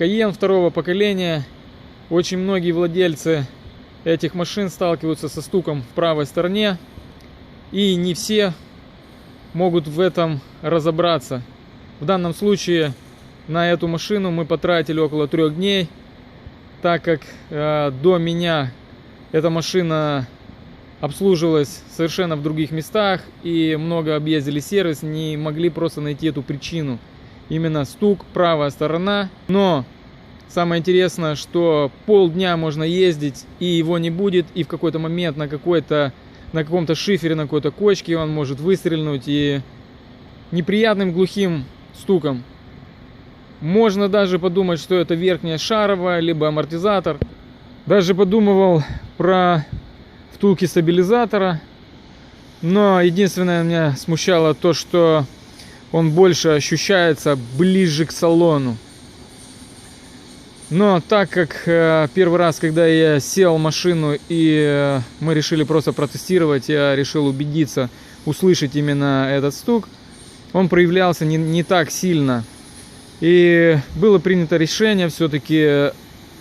Cayenne второго поколения. Очень многие владельцы этих машин сталкиваются со стуком в правой стороне. И не все могут в этом разобраться. В данном случае на эту машину мы потратили около 3 дней, так как до меня эта машина обслуживалась совершенно в других местах и много объездили сервис, не могли просто найти эту причину. Именно стук, правая сторона. Но самое интересное, что полдня можно ездить и его не будет, и в какой-то момент на каком-то шифере, на какой-то кочке он может выстрельнуть и неприятным глухим стуком. Можно даже подумать, что это верхняя шаровая, либо амортизатор. Даже подумывал про втулки стабилизатора. Но единственное меня смущало то, что он больше ощущается ближе к салону. Но так как первый раз, когда я сел в машину и мы решили просто протестировать, я решил убедиться, услышать именно этот стук, он проявлялся не так сильно. И было принято решение все-таки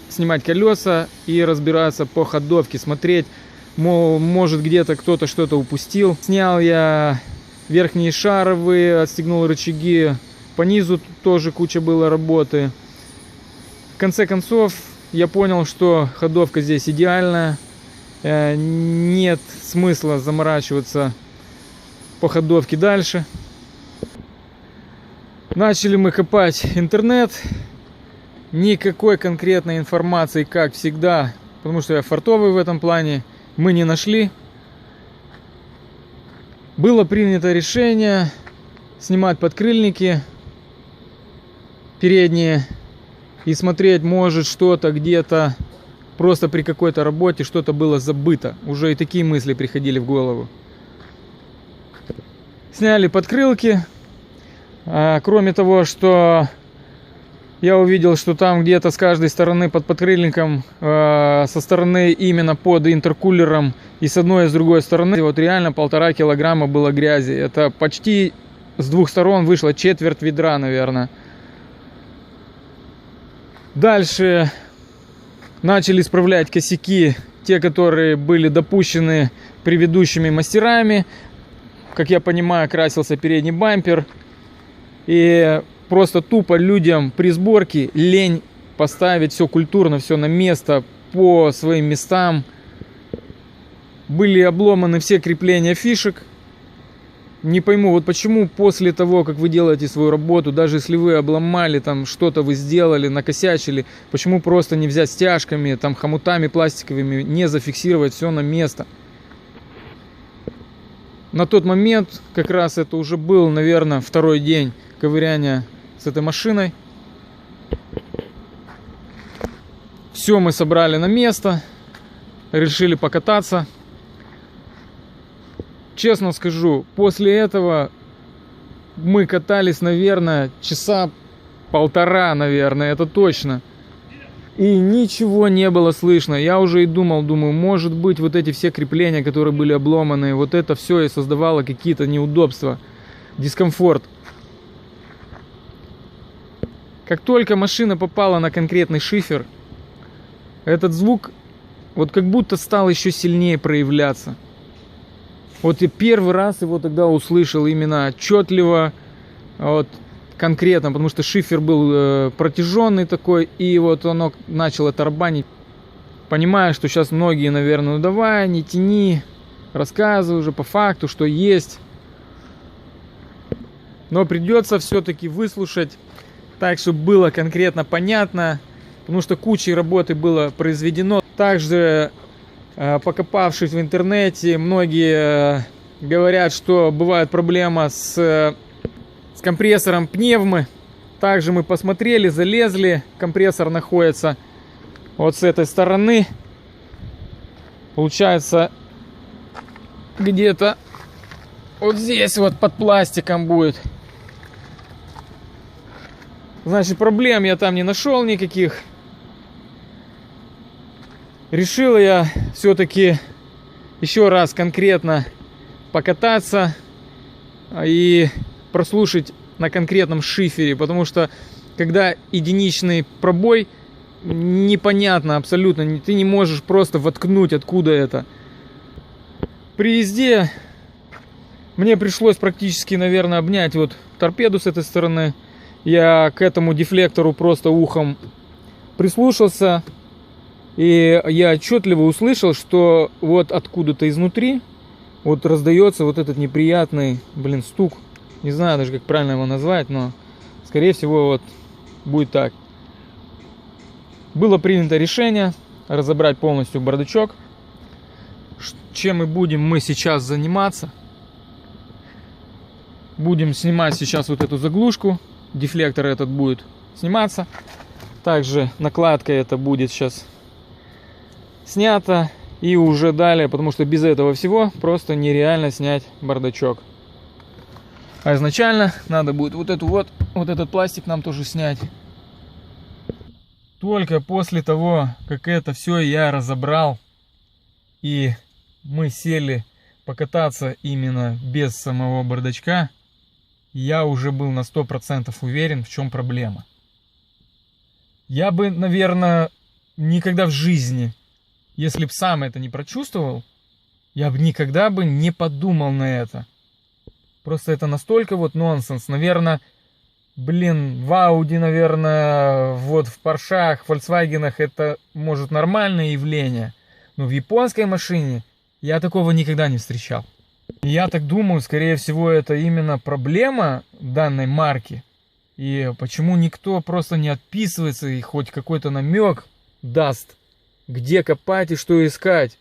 снимать колеса и разбираться по ходовке, смотреть, может где-то кто-то что-то упустил. Снял я верхние шаровые, отстегнул рычаги, по низу тоже куча было работы. В конце концов я понял, что ходовка здесь идеальная, нет смысла заморачиваться по ходовке дальше. Начали мы копать интернет. Никакой конкретной информации, как всегда, потому что я фартовый в этом плане, мы не нашли. Было принято решение снимать подкрыльники передние и смотреть, может что-то где-то просто при какой-то работе что-то было забыто. Уже и такие мысли приходили в голову. Сняли подкрылки. Кроме того, что я увидел, что там где-то с каждой стороны под подкрыльником, со стороны именно под интеркулером и с одной и с другой стороны, вот реально 1,5 килограмма было грязи. Это почти с двух сторон вышло четверть ведра, наверное. Дальше начали исправлять косяки, те, которые были допущены предыдущими мастерами. Как я понимаю, красился передний бампер. И просто тупо людям при сборке лень поставить все культурно, все на место, по своим местам. Были обломаны все крепления фишек. Не пойму, вот почему после того, как вы делаете свою работу, даже если вы обломали, там что-то вы сделали, накосячили, почему просто не взять стяжками, там хомутами пластиковыми, не зафиксировать все на место? На тот момент, как раз это уже был, наверное, 2-й день ковыряния с этой машиной. Все мы собрали на место, решили покататься. Честно скажу, после этого мы катались, наверное, часа 1,5, наверное, это точно. И ничего не было слышно. Я уже и думаю, может быть, вот эти все крепления, которые были обломаны, вот это все и создавало какие-то неудобства, дискомфорт. Как только машина попала на конкретный шифер, этот звук вот как будто стал еще сильнее проявляться. Вот я первый раз его тогда услышал именно отчетливо, вот конкретно, потому что шифер был протяженный такой, и вот оно начало тарабанить. Понимаю, что сейчас многие, наверное, ну давай, не тяни, рассказывай уже по факту, что есть. Но придется все-таки выслушать так, чтобы было конкретно понятно, потому что куча работы было произведено. Также, покопавшись в интернете, многие говорят, что бывает проблема с компрессором пневмы. Также мы посмотрели, залезли, компрессор находится вот с этой стороны. Получается, где-то вот здесь вот под пластиком будет. Значит, проблем я там не нашел никаких. Решил я все-таки еще раз конкретно покататься и прослушать на конкретном шифере, потому что когда единичный пробой, непонятно абсолютно, ты не можешь просто воткнуть, откуда это. При езде мне пришлось практически, наверное, обнять вот торпеду с этой стороны. Я к этому дефлектору просто ухом прислушался, и я отчетливо услышал, что вот откуда-то изнутри вот раздается вот этот неприятный, стук. Не знаю даже, как правильно его назвать, но скорее всего вот будет так. Было принято решение разобрать полностью бардачок. Чем и будем мы сейчас заниматься. Будем снимать сейчас вот эту заглушку. Дефлектор этот будет сниматься. Также накладка это будет сейчас снята. И уже далее, потому что без этого всего просто нереально снять бардачок. А изначально надо будет вот этот пластик нам тоже снять. Только после того, как это все я разобрал, и мы сели покататься именно без самого бардачка, я уже был на 100% уверен, в чем проблема. Я бы, наверное, никогда в жизни, если бы сам это не прочувствовал, я бы никогда бы не подумал на это. Просто это настолько вот нонсенс. Наверное, в Audi, наверное, вот в Поршах, Volkswagen'ах это может нормальное явление. Но в японской машине я такого никогда не встречал. И я так думаю, скорее всего, это именно проблема данной марки. И почему никто просто не отписывается и хоть какой-то намек даст, где копать и что искать.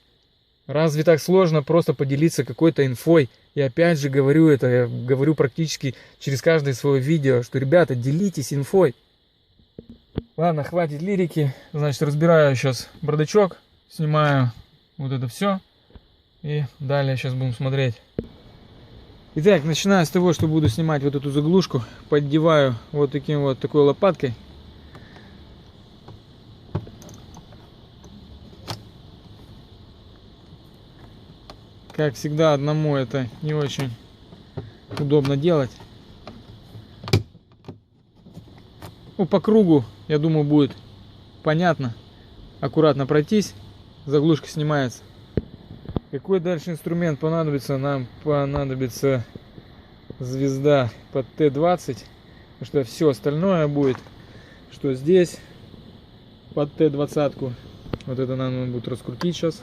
Разве так сложно просто поделиться какой-то инфой? И опять же говорю это, я говорю практически через каждое свое видео, что, ребята, делитесь инфой. Ладно, хватит лирики. Значит, разбираю сейчас бардачок, снимаю вот это все. И далее сейчас будем смотреть. Итак, начинаю с того, что буду снимать вот эту заглушку. Поддеваю вот такой лопаткой. Как всегда, одному это не очень удобно делать. Ну, по кругу, я думаю, будет понятно. Аккуратно пройтись, заглушка снимается. Какой дальше инструмент понадобится? Нам понадобится звезда под Т-20. Потому что все остальное будет, что здесь под Т-20. Вот это нам надо будет раскрутить сейчас.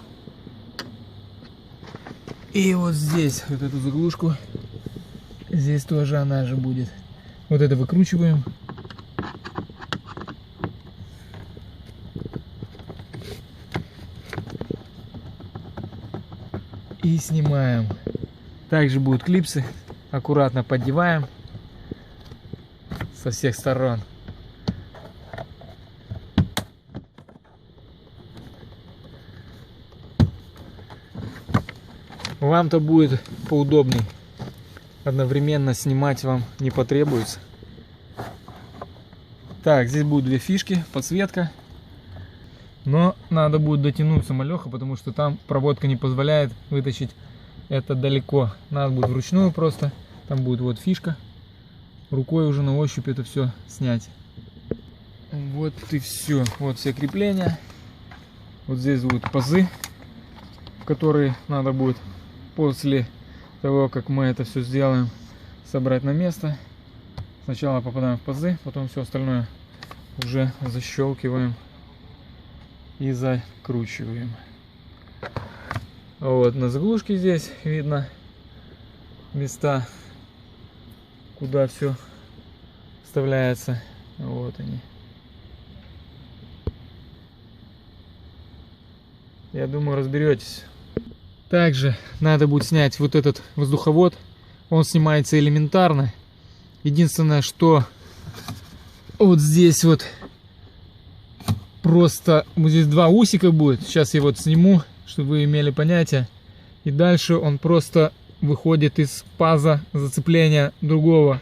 И вот здесь вот эту заглушку. Здесь тоже она же будет. Вот это выкручиваем. И снимаем. Также будут клипсы. Аккуратно поддеваем со всех сторон. Вам-то будет поудобней. Одновременно снимать вам не потребуется. Так, здесь будут две фишки, подсветка. Но надо будет дотянуться малеха, потому что там проводка не позволяет вытащить это далеко. Надо будет вручную просто. Там будет вот фишка. Рукой уже на ощупь это все снять. Вот и все. Вот все крепления. Вот здесь будут пазы, которые надо будет после того, как мы это все сделаем, собрать на место. Сначала попадаем в пазы, потом все остальное уже защелкиваем и закручиваем. Вот на заглушке здесь видно места, куда все вставляется. Вот они. Я думаю, разберетесь. Также надо будет снять вот этот воздуховод. Он снимается элементарно. Единственное, что вот здесь вот просто вот здесь два усика будет. Сейчас я вот сниму, чтобы вы имели понятие. И дальше он просто выходит из паза зацепления другого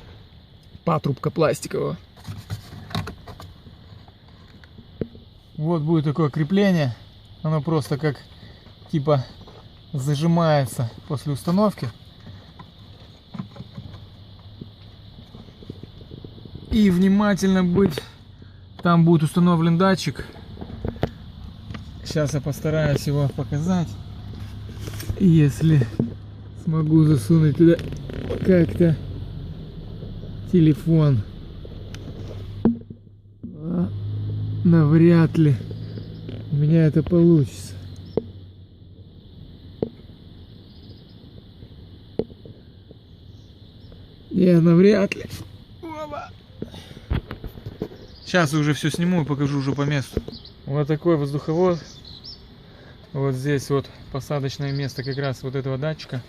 патрубка пластикового. Вот будет такое крепление. Оно просто как типа зажимается после установки. и внимательно быть. Там будет установлен датчик. Сейчас я постараюсь его показать. Если смогу засунуть туда как-то телефон. Навряд ли у меня это получится. Не, навряд ли. Сейчас уже все сниму и покажу уже по месту. Вот такой воздуховод. Вот здесь вот посадочное место как раз вот этого датчика.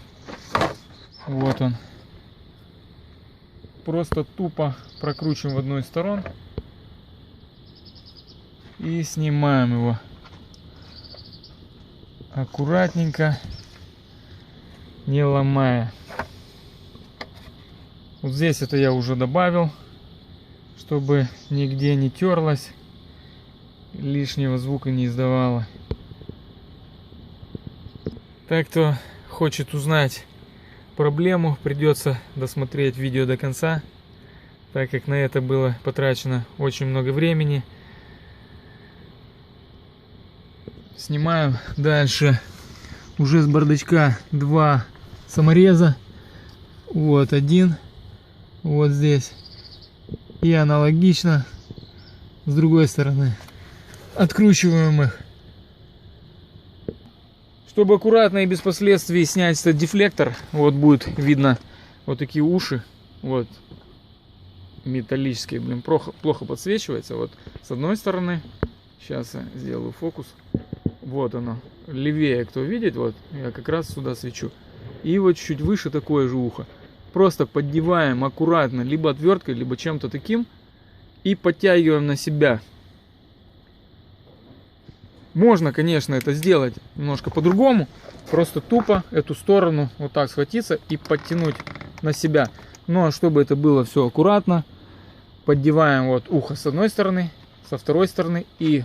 Вот он. Просто тупо прокручиваем в одну из сторон. И снимаем его. Аккуратненько. Не ломая. Вот здесь это я уже добавил, чтобы нигде не терлось, лишнего звука не издавало. Так, кто хочет узнать проблему, придется досмотреть видео до конца, так как на это было потрачено очень много времени. Снимаем дальше уже с бардачка два самореза. Вот один. Вот здесь. И аналогично с другой стороны. Откручиваем их. Чтобы аккуратно и без последствий снять этот дефлектор, вот будет видно вот такие уши. Вот. Металлические, блин, плохо подсвечивается. Вот с одной стороны. Сейчас я сделаю фокус. Вот оно. Левее, кто видит, вот я как раз сюда свечу. И вот чуть выше такое же ухо. Просто поддеваем аккуратно, либо отверткой, либо чем-то таким, и подтягиваем на себя. Можно, конечно, это сделать немножко по-другому. Просто тупо эту сторону вот так схватиться и подтянуть на себя. Но чтобы это было все аккуратно, поддеваем вот ухо с одной стороны, со второй стороны, и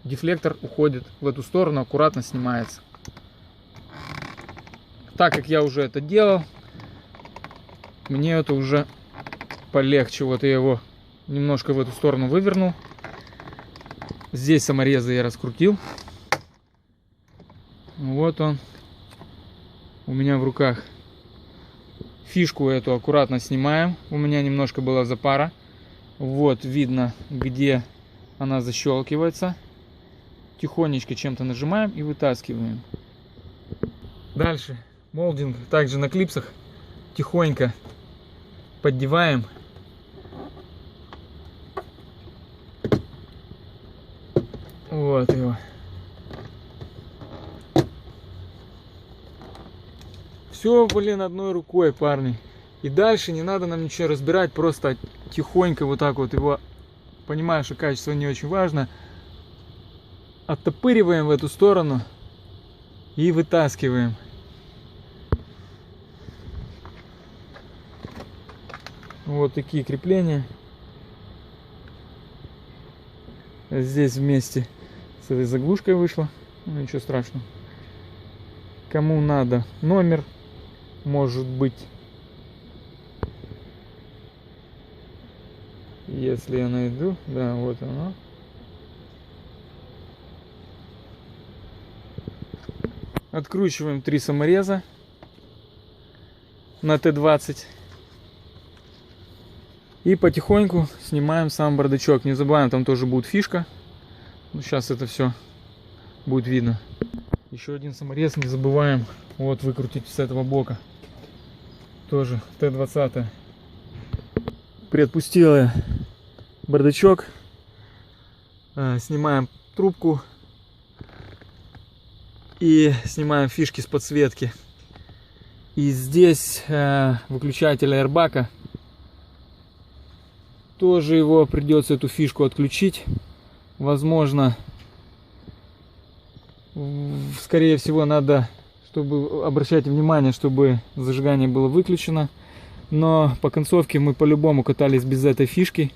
дефлектор уходит в эту сторону, аккуратно снимается. Так как я уже это делал, мне это уже полегче. Вот я его немножко в эту сторону вывернул. Здесь саморезы я раскрутил. Вот он у меня в руках. Фишку эту аккуратно снимаем. У меня немножко была запара. Вот видно, где она защелкивается. Тихонечко чем-то нажимаем и вытаскиваем. Дальше молдинг также на клипсах. Тихонько поддеваем. Вот его. Все, блин, одной рукой, парни. И дальше не надо нам ничего разбирать, просто тихонько вот так вот его, понимаю, что качество не очень важно, оттопыриваем в эту сторону и вытаскиваем. Вот такие крепления. Здесь вместе с этой заглушкой вышло. Ну, ничего страшного. Кому надо номер, может быть, если я найду. Да, вот оно. Откручиваем 3 самореза на Т20. И потихоньку снимаем сам бардачок. Не забываем, там тоже будет фишка. Ну, сейчас это все будет видно. Еще один саморез не забываем вот выкрутить с этого бока. Тоже Т20. Приотпустил я бардачок. Снимаем трубку. И снимаем фишки с подсветки. И здесь выключатель аэрбака. Тоже его придется, эту фишку, отключить. Возможно, скорее всего, надо, чтобы обращать внимание, чтобы зажигание было выключено. Но по концовке мы по-любому катались без этой фишки.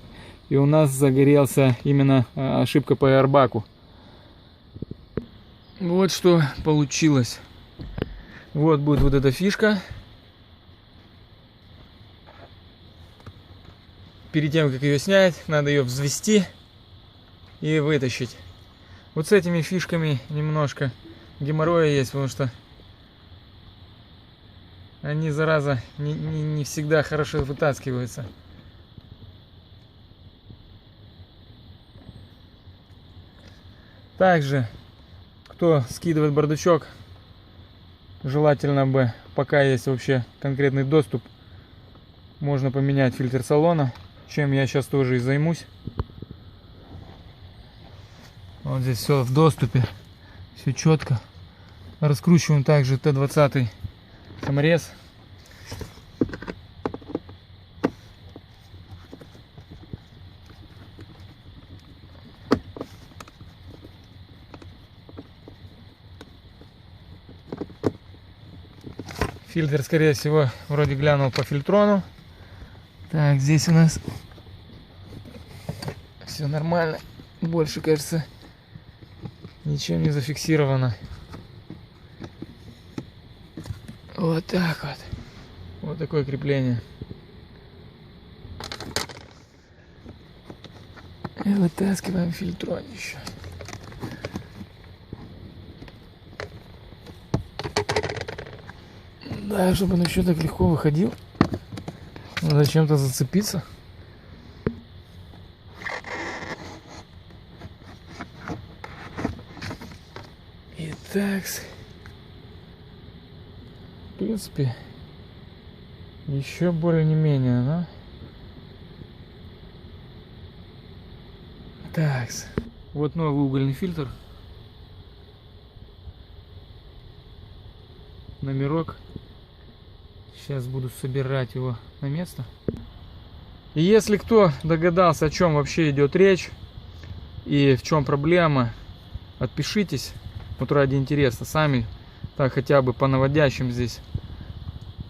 И у нас загорелся именно ошибка по аэрбаку. Вот что получилось. Вот будет вот эта фишка. перед тем, как ее снять, надо ее взвести и вытащить. Вот с этими фишками немножко геморроя есть, потому что они, зараза, не всегда хорошо вытаскиваются. Также, кто скидывает бардачок, желательно бы, пока есть вообще конкретный доступ, можно поменять фильтр салона, чем я сейчас тоже и займусь. Вот здесь все в доступе, все четко. Раскручиваем также Т20 саморез. Фильтр, скорее всего, вроде глянул по фильтрону. Так, здесь у нас все нормально. Больше, кажется, ничем не зафиксировано. Вот так вот. Вот такое крепление. И вытаскиваем фильтронище. Да, чтобы он еще так легко выходил, надо чем-то зацепиться. Итак, в принципе, еще более-не-менее, да? Так, вот новый угольный фильтр. Номерок. Сейчас буду собирать его на место. И если кто догадался, о чем вообще идет речь и в чем проблема, отпишитесь. Вот ради интереса. Сами так хотя бы по наводящим здесь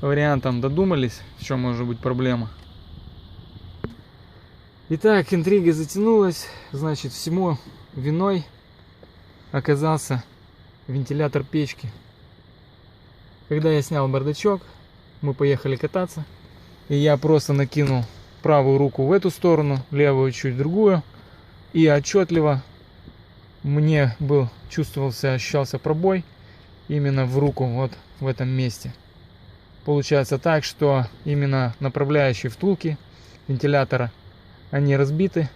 вариантам додумались, в чем может быть проблема. Итак, интрига затянулась. Значит, всему виной оказался вентилятор печки. Когда я снял бардачок, мы поехали кататься, и я просто накинул правую руку в эту сторону, левую чуть в другую, и отчетливо мне ощущался пробой именно в руку, вот в этом месте. Получается так, что именно направляющие втулки вентилятора, они разбиты,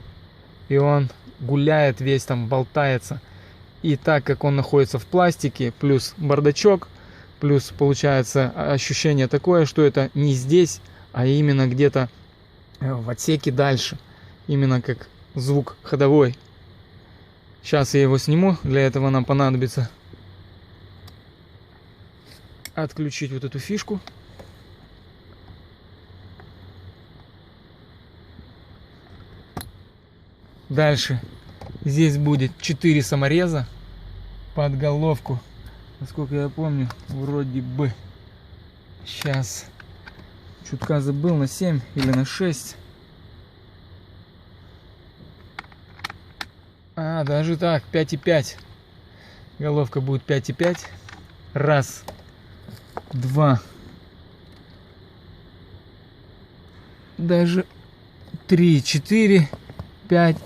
и он гуляет весь, там болтается. И так как он находится в пластике, плюс бардачок, плюс получается ощущение такое, что это не здесь, а именно где-то в отсеке дальше. Именно как звук ходовой. Сейчас я его сниму. Для этого нам понадобится отключить вот эту фишку. Дальше здесь будет 4 самореза под головку. Насколько я помню, вроде бы сейчас чутка забыл, на 7 или на 6. А, даже так, 5,5. Головка будет 5,5. Раз, два, даже 3, 4, 5,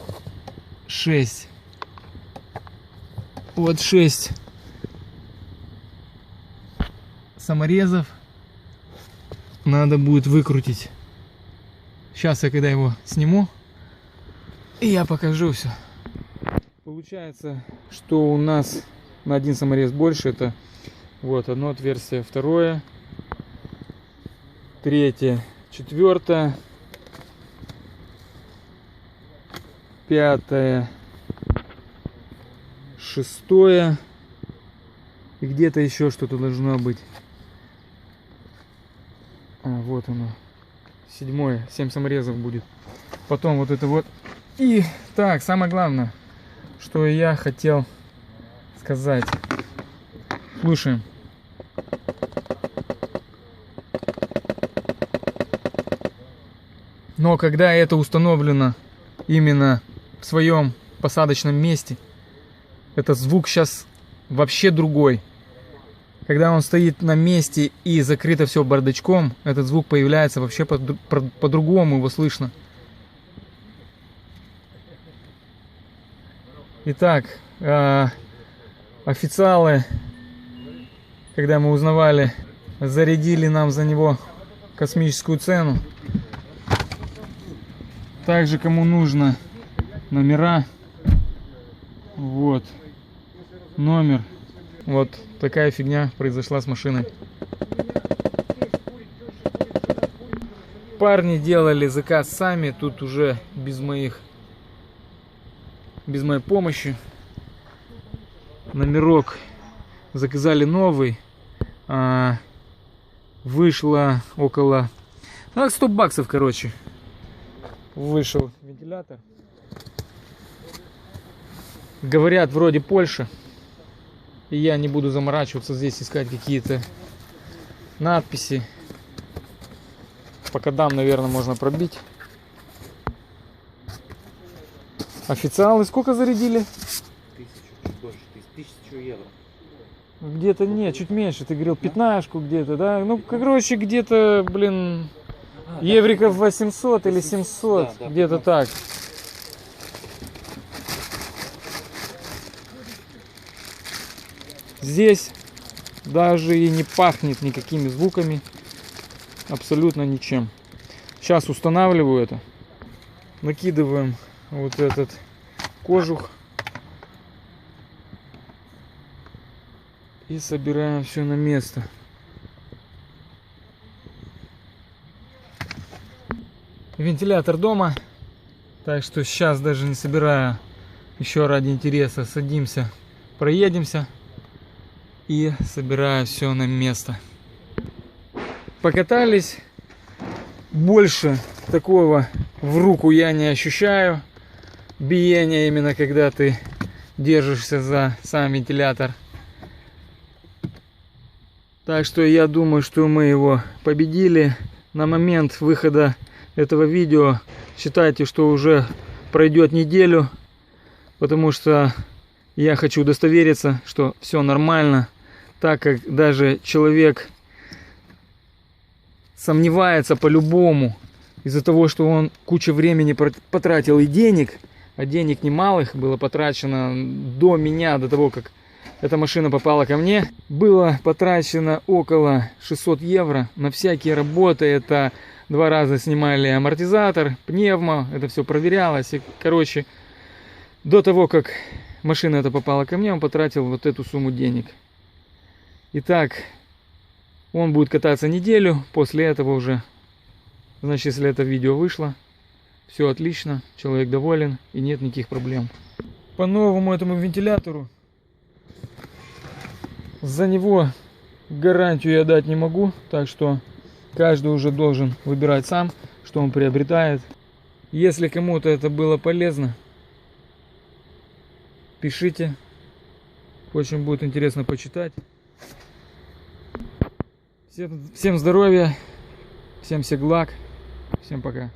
6. Вот 6 саморезов надо будет выкрутить. Сейчас я когда его сниму, и я покажу все. Получается, что у нас на один саморез больше. Это вот одно отверстие, второе, третье, четвертое, пятое, шестое, и где-то еще что-то должно быть. А, вот оно. 7-е, 7 саморезов будет. Потом вот это вот. И так, самое главное, что я хотел сказать. Слушаем. Но когда это установлено именно в своем посадочном месте, этот звук сейчас вообще другой. Когда он стоит на месте и закрыто все бардачком, этот звук появляется вообще по-другому, его слышно. Итак, официалы, когда мы узнавали, зарядили нам за него космическую цену. Также, кому нужно номера, вот номер. Вот такая фигня произошла с машиной. Парни делали заказ сами, тут уже без моей помощи. Номерок заказали новый. Вышло около 100 баксов, короче. Вышел вентилятор. Говорят, вроде Польша. И я не буду заморачиваться здесь, искать какие-то надписи. По кодам, наверное, можно пробить. Официалы сколько зарядили? 1000 евро. Где-то нет, чуть меньше. Ты говорил 15-ку где-то, да? Ну, короче, где-то, блин, евриков 800 или 700, да, где-то так. Здесь даже и не пахнет никакими звуками, абсолютно ничем. Сейчас устанавливаю это, накидываем вот этот кожух и собираем все на место. Вентилятор дома, так что сейчас даже не собираю, еще ради интереса садимся, проедемся и собираю все на место. Покатались, больше такого в руку я не ощущаю, биения именно когда ты держишься за сам вентилятор. Так что я думаю, что мы его победили. На момент выхода этого видео считайте, что уже пройдет неделю, потому что я хочу удостовериться, что все нормально, так как даже человек сомневается по-любому из-за того, что он кучу времени потратил и денег, а денег немалых было потрачено до меня, до того, как эта машина попала ко мне. Было потрачено около 600 евро на всякие работы. Это 2 раза снимали амортизатор, пневмо, это все проверялось. И, короче, до того, как машина эта попала ко мне, он потратил вот эту сумму денег. Итак, он будет кататься неделю, после этого уже, значит, если это видео вышло, все отлично, человек доволен и нет никаких проблем. По новому этому вентилятору, за него гарантию я дать не могу, так что каждый уже должен выбирать сам, что он приобретает. Если кому-то это было полезно, пишите, очень будет интересно почитать. Всем здоровья, всем благ, всем пока.